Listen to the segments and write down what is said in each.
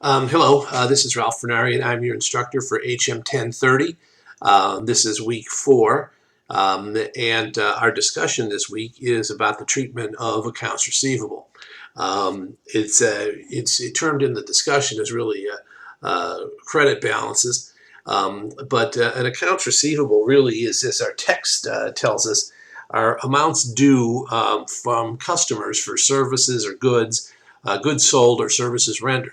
Hello, this is Ralph Fernari, and I'm your instructor for HM1030. This is week 4, and our discussion this week is about the treatment of accounts receivable. It's termed in the discussion as really credit balances, but an accounts receivable really is, as our text tells us, are amounts due from customers for services or goods, goods sold or services rendered.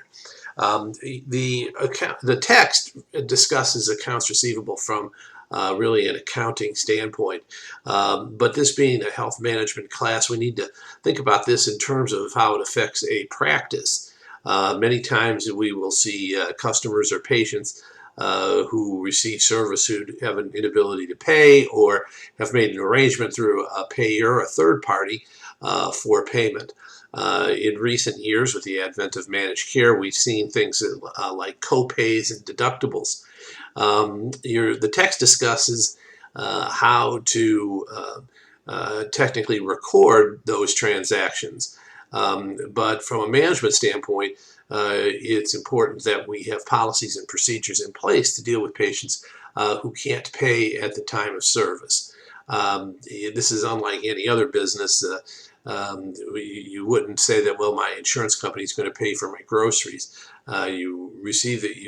The text discusses accounts receivable from really an accounting standpoint. But this being a health management class, we need to think about this in terms of how it affects a practice. Many times we will see customers or patients who receive service who have an inability to pay or have made an arrangement through a payer, a third party, for payment. In recent years, with the advent of managed care, we've seen things like co-pays and deductibles. The text discusses how to technically record those transactions. But from a management standpoint, it's important that we have policies and procedures in place to deal with patients who can't pay at the time of service. This is unlike any other business. You wouldn't say that, well, my insurance company is going to pay for my groceries. You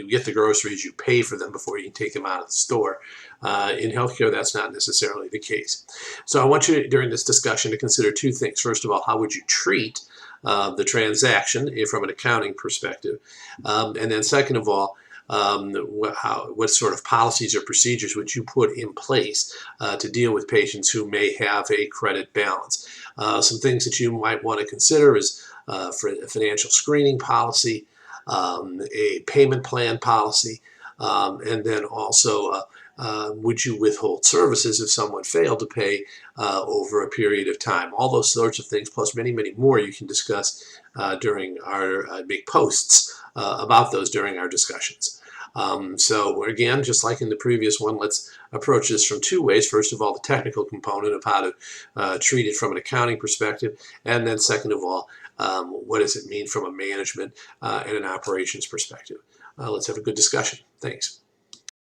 get the groceries, you pay for them before you can take them out of the store. In healthcare, that's not necessarily the case. So I want you during this discussion to consider two things. First of all, how would you treat the transaction from an accounting perspective? And then second of all, what sort of policies or procedures would you put in place to deal with patients who may have a credit balance? Some things that you might want to consider is for a financial screening policy, a payment plan policy, and then also would you withhold services if someone failed to pay over a period of time? All those sorts of things, plus many, many more, you can discuss during our make posts about those during our discussions. So again, just like in the previous one, let's approach this from two ways. First of all, the technical component of how to treat it from an accounting perspective, and then second of all, what does it mean from a management and an operations perspective? Let's have a good discussion. Thanks.